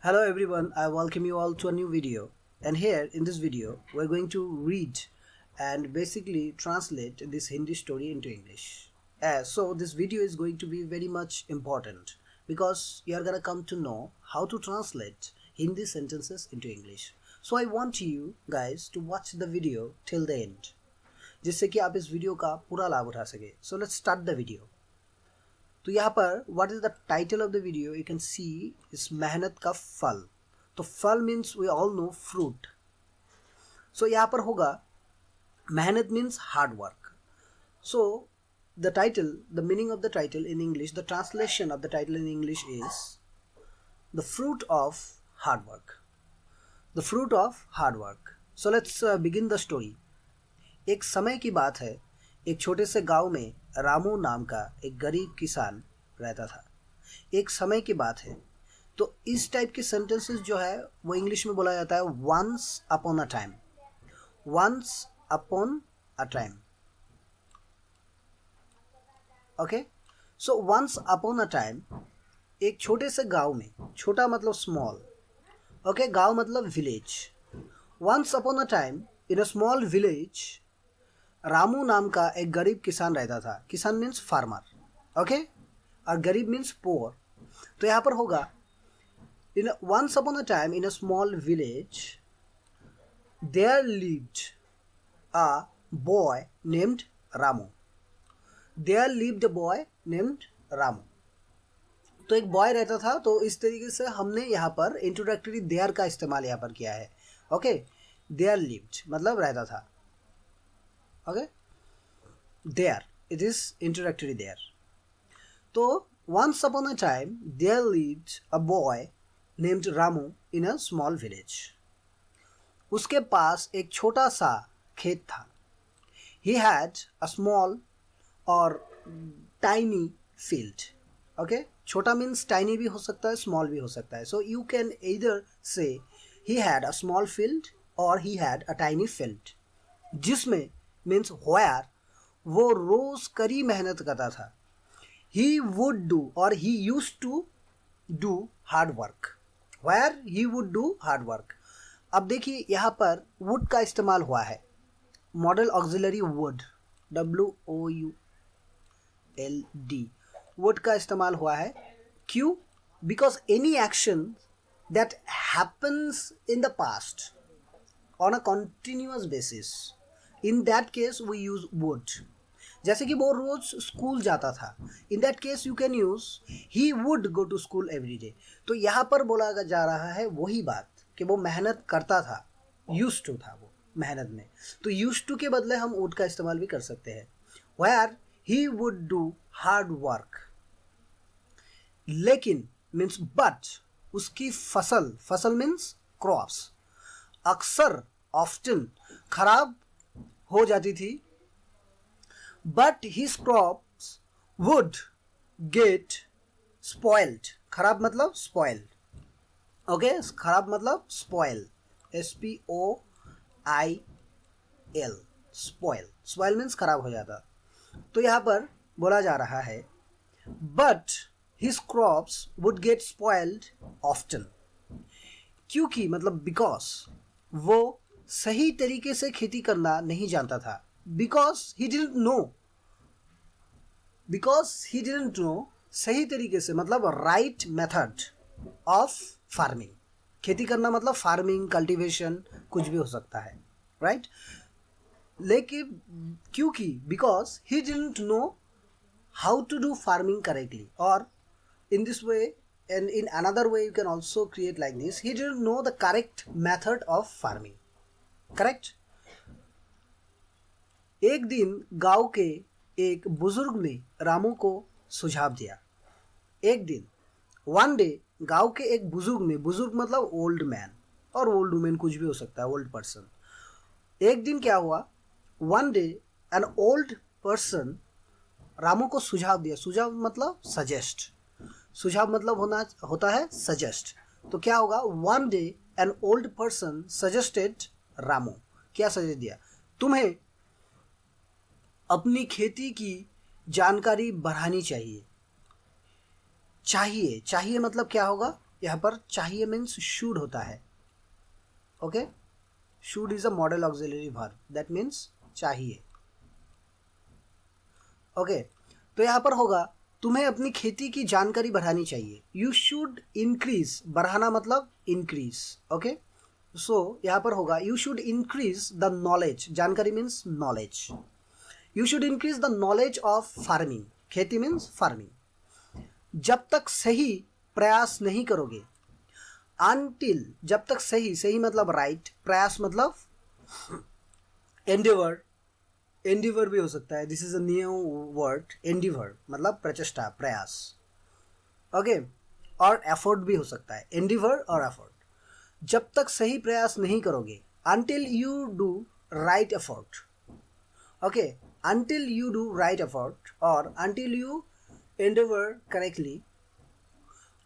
Hello everyone, I welcome you all to a new video. And here in this video, we're going to read and basically translate this Hindi story into English. So this video is going to be very much important because you're gonna come to know how to translate Hindi sentences into English. So I want you guys to watch the video till the end, जिससे कि आप इस video का पूरा लाभ उठा सके. So let's start the video. तो यहाँ पर what is the title of the video you can see इस मेहनत का फल. तो फल means we all know fruit. So यहाँ पर होगा मेहनत means hard work. So the title, the meaning of the title in English, the translation of the title in English is the fruit of hard work. The fruit of hard work. So let's begin the story. एक समय की बात है, एक छोटे से गांव में रामू नाम का एक गरीब किसान रहता था. एक समय की बात है. तो इस टाइप के सेंटेंसेस जो है वो इंग्लिश में बोला जाता है once upon a time. Once upon a time. Okay. So once upon a time एक छोटे से गांव में, छोटा मतलब स्मॉल, ओके, गांव मतलब village. Once upon a time in a small village Ramu नाम का एक गरीब किसान रहता था. किसान मीन्स फार्मर, ओके, और गरीब मीन्स पोअर. तो यहाँ पर होगा in once upon a time in a small village there lived a boy named Ramu. There lived a boy named Ramu. तो एक बॉय रहता था. तो इस तरीके से हमने यहाँ पर इंट्रोडक्टरी देयर का इस्तेमाल यहाँ पर किया है. ओके, देयर लिव्ड मतलब रहता था. Okay, there it is introductory there. तो once upon a time there lived a boy named Ramu in a small village. उसके पास एक छोटा सा खेत था. He had a small or tiny field. Okay, छोटा means tiny भी हो सकता है, small भी हो सकता है. So you can either say he had a small field or he had a tiny field. जिसमें मीन्स where वो रोज कड़ी मेहनत करता था. ही वुड डू और he use to do hard work. Where he would do hard work. अब देखिए यहाँ पर वुड का इस्तेमाल हुआ है. Modal auxiliary would, WOULD, would का इस्तेमाल हुआ है. क्यों? Because any action that happens in the past on a continuous basis, in that case we use would. जैसे कि वो रोज स्कूल जाता था. In that case you can use he would go to school every day. तो यहाँ पर बोला जा रहा है वही बात कि वो मेहनत करता था, यूज टू था वो मेहनत में. तो यूज टू के बदले हम वुड का इस्तेमाल भी कर सकते हैं. Where he would do hard work. लेकिन मीन्स बट उसकी फसल, फसल मीन्स क्रॉप्स, अक्सर ऑफ्टन खराब हो जाती थी. But his crops would get spoiled. खराब मतलब स्पॉइल. ओके, खराब मतलब spoil, SPOIL, spoil. Spoil means खराब हो जाता. तो यहाँ पर बोला जा रहा है but his crops would get spoiled often. क्योंकि मतलब बिकॉज वो सही तरीके से खेती करना नहीं जानता था. बिकॉज ही डिडंट नो सही तरीके से मतलब राइट मेथड ऑफ फार्मिंग. खेती करना मतलब फार्मिंग, कल्टीवेशन, कुछ भी हो सकता है, राइट. लेकिन क्योंकि because he didn't know how to do farming correctly, और in this way and in another way you can also create like this, he didn't know the correct method of farming. Correct. एक दिन गांव के एक बुजुर्ग ने रामू को सुझाव दिया. एक दिन, वन डे, गांव के एक बुजुर्ग ने, बुजुर्ग मतलब ओल्ड मैन और ओल्ड वुमेन कुछ भी हो सकता है, ओल्ड पर्सन. एक दिन क्या हुआ, one day an old person Ramu को सुझाव दिया. सुझाव मतलब सजेस्ट. सुझाव मतलब होता है सजेस्ट. तो क्या होगा, one day an old person suggested Ramu. क्या सजेस्ट दिया, तुम्हें अपनी खेती की जानकारी बढ़ानी चाहिए. चाहिए मतलब क्या होगा, यहाँ पर चाहिए मीन्स शुड होता है। Okay, should is a model auxiliary verb, that means चाहिए। ओके, तो यहाँ पर होगा तुम्हें अपनी खेती की जानकारी बढ़ानी चाहिए। यू शुड इंक्रीज, बढ़ाना मतलब इंक्रीज। ओके, सो यहाँ पर होगा you should increase the knowledge, जानकारी means knowledge. You should increase the knowledge of farming, खेती मीन्स फार्मिंग। जब तक सही प्रयास नहीं करोगे, अनटिल, जब तक सही, सही मतलब राइट, प्रयास मतलब एंडेवर, एंडिवर भी हो सकता है, this is a new word, endeavour मतलब प्रचेष्टा, प्रयास। ओके, और एफर्ट भी हो सकता है, एंडिवर और एफर्ट। जब तक सही प्रयास नहीं करोगे, until you do right effort. Okay, until you do right effort और अनटिल यू एंडेवर करेक्टली,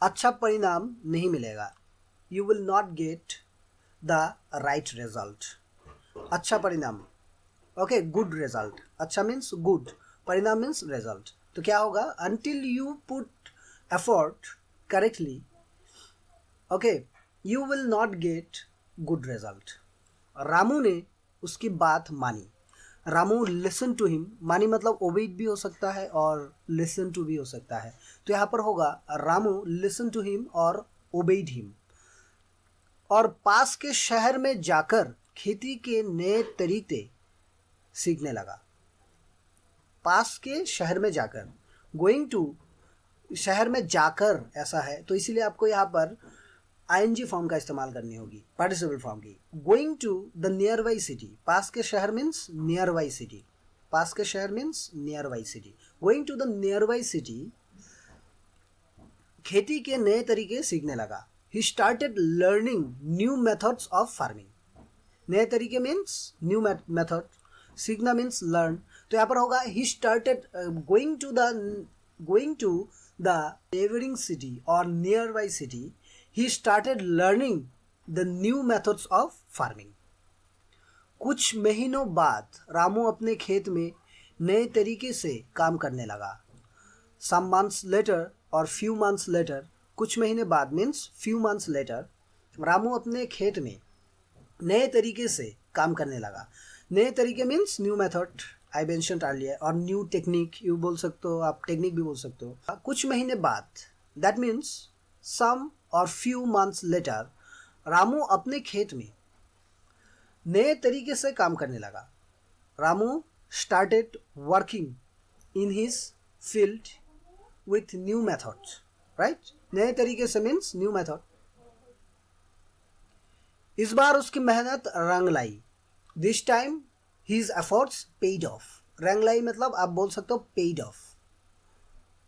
अच्छा परिणाम नहीं मिलेगा। You will not get the right result, अच्छा परिणाम। ओके, गुड रिजल्ट, अच्छा मीन्स गुड, परिणाम मीन्स रिजल्ट। तो क्या होगा, until you put effort correctly, okay, you will not get good result. Ramu ने उसकी बात मानी। रामू लिसन टू हिम, मानी मतलब ओबेड भी हो सकता है और लिसन टू भी हो सकता है। तो यहाँ पर होगा रामू लिसन टू हिम और ओबेड हिम। और पास के शहर में जाकर खेती के नए तरीके सीखने लगा। पास के शहर में जाकर, गोइंग टू, शहर में जाकर ऐसा है तो इसीलिए आपको यहाँ पर आईएनजी फॉर्म का इस्तेमाल करनी होगी, पार्टिसिपल फॉर्म की। Going to the nearby city, पास के शहर मीन्स नियर बाई सिटी, पास के शहर means nearby city. Going to the nearby city, खेती के नए तरीके सीखने लगा। He started learning new methods of farming, नए तरीके मीन्स न्यू मेथड, सीखना मीन्स लर्न। तो यहाँ पर होगा he started going to the neighbouring city और nearby city, he started learning the new methods of farming. कुछ महीनों बाद रामू अपने खेत में नए तरीके से काम करने लगा। सम मंथ्स लेटर और फ्यू मंथ्स लेटर, कुछ महीने बाद means few months later, Ramu अपने खेत में नए तरीके से काम करने लगा। नए तरीके means new method, I mentioned earlier, और न्यू टेक्निक यू बोल सकते हो, आप टेक्निक भी बोल सकते हो। कुछ महीने बाद, दैट मीन्स सम और फ्यू मंथ्स लेटर, रामू अपने खेत में नए तरीके से काम करने लगा। Ramu started working in his field with new methods, right. नए तरीके से मीन्स न्यू मेथड। इस बार उसकी मेहनत रंग लाई। This time his efforts paid off, रंग लाई मतलब आप बोल सकते हो पेड ऑफ।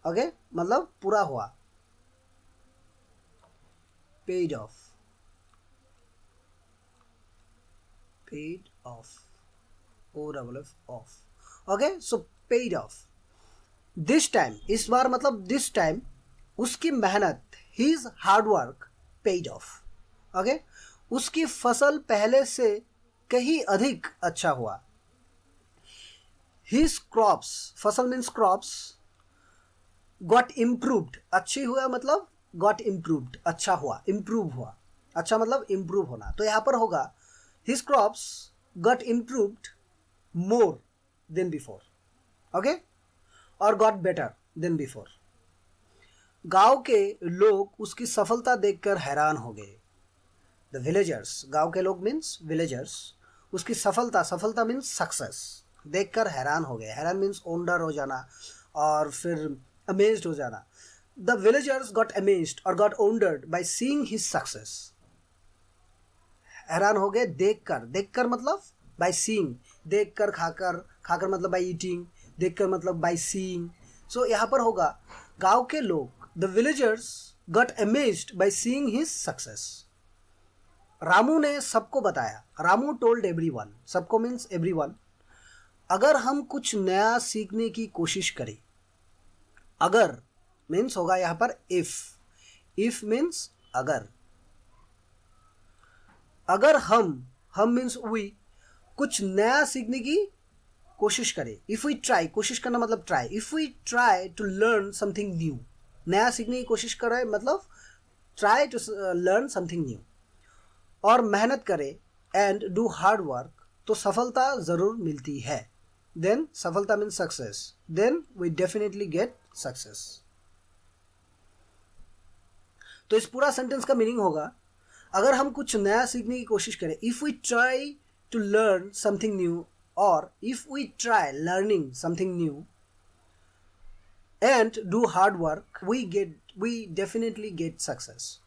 ओके, मतलब पूरा हुआ, paid off, paid off, O double F off. Okay, so paid off. This time, इस बार मतलब दिस टाइम उसकी मेहनत, his hard work paid off. Okay, उसकी फसल पहले से कहीं अधिक अच्छा हुआ। हिज क्रॉप्स, फसल मीन्स क्रॉप्स, गॉट इम्प्रूव्ड, अच्छी हुआ मतलब गॉट इम्प्रूव्ड, अच्छा हुआ, इम्प्रूव हुआ, अच्छा मतलब इम्प्रूव होना। तो यहाँ पर होगा his crops got improved more than before, okay, और गॉट बेटर देन बिफोर। गांव के लोग उसकी सफलता देखकर हैरान हो गए। द विलेजर्स, गांव के लोग मीन्स विलेजर्स, उसकी सफलता, सफलता मीन्स सक्सेस, देखकर हैरान हो गए। हैरान मीन्स ओंडर हो जाना और फिर अमेज्ड हो जाना। द विलेजर्स गॉट अमेज्ड और got wondered by seeing his success, हैरान हो गए देखकर, देखकर मतलब बाय सीइंग, देखकर, खाकर, खाकर मतलब बाय ईटिंग, देखकर मतलब बाय सीइंग। सो यहाँ पर होगा गांव के लोग, the villagers got amazed bye seeing his success. Ramu ने सबको बताया, रामू टोल्ड एवरीवन, सबको मीन्स एवरीवन। अगर हम कुछ नया सीखने की कोशिश करें, अगर मीन्स होगा यहाँ पर इफ, इफ मीन्स अगर, अगर हम मीन्स वी, कुछ नया सीखने की कोशिश करें। इफ वी ट्राई, कोशिश करना मतलब try, if we try to learn something new, नया सीखने की कोशिश कर रहे हैं मतलब try to learn something new, और मेहनत करे एंड डू हार्ड वर्क, तो सफलता ज़रूर मिलती है. देन सफलता means success. Then we definitely get success. तो इस पूरा सेंटेंस का मीनिंग होगा, अगर हम कुछ नया सीखने की कोशिश करें, if we try to learn something new, और if we try learning something new and do hard work, we definitely get success.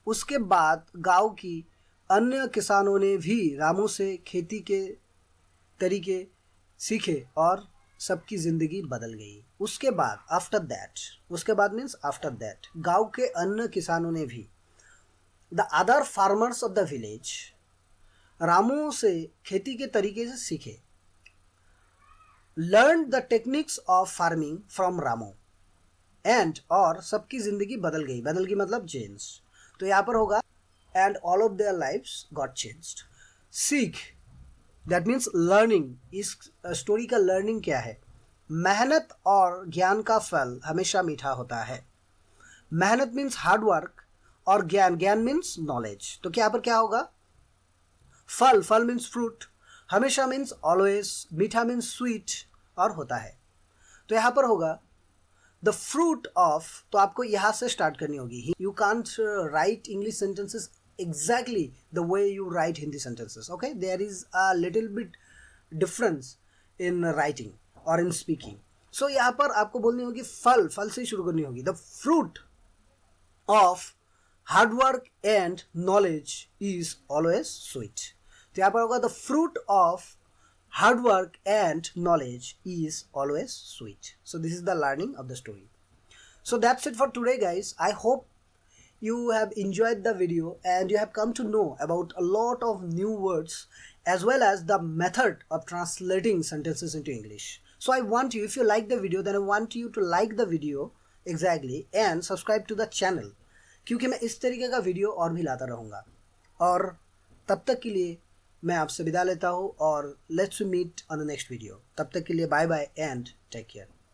उसके बाद गांव की अन्य किसानों ने भी रामू से खेती के तरीके सीखे और सबकी ज़िंदगी बदल गई. उसके बाद, आफ्टर दैट, उसके बाद मीन्स आफ्टर दैट, गांव के अन्य किसानों ने भी, the other farmers of the village, Ramu से खेती के तरीके से सीखे. Learn the techniques of farming from Ramu and, और सबकी ज़िंदगी बदल गई. बदल गई मतलब चेंज. तो यहाँ पर होगा and all of their lives got changed. सीख, दैट मीन्स लर्निंग. इस स्टोरी का लर्निंग क्या है? मेहनत और ज्ञान का फल हमेशा मीठा होता है. मेहनत मीन्स हार्ड वर्क, और ज्ञान मीन्स नॉलेज. तो क्या पर क्या होगा? फल मीन्स फ्रूट, हमेशा मीन्स ऑलवेज, मीठा मीन्स स्वीट, और होता है. तो यहाँ पर होगा द फ्रूट ऑफ, तो आपको यहाँ से स्टार्ट करनी होगी. You can't right English sentences exactly the way you write Hindi sentences. Okay, there is a little bit difference in writing or in speaking. So यहाँ पर आपको बोलनी होगी फल से शुरू करनी होगी. The fruit of hard work and knowledge is always sweet. तो यहाँ पर होगा the fruit of hard work and knowledge is always sweet. So this is the learning of the story. So that's it for today, guys. I hope you have enjoyed the video and you have come to know about a lot of new words as well as the method of translating sentences into English. So I want you, if you like the video, then I want you to like the video exactly and subscribe to the channel, क्योंकि मैं इस तरीके का video और भी लाता रहूँगा. और तब तक के लिए मैं आपसे विदा लेता हूँ, और let's meet on the next video. तब तक के लिए bye bye and take care.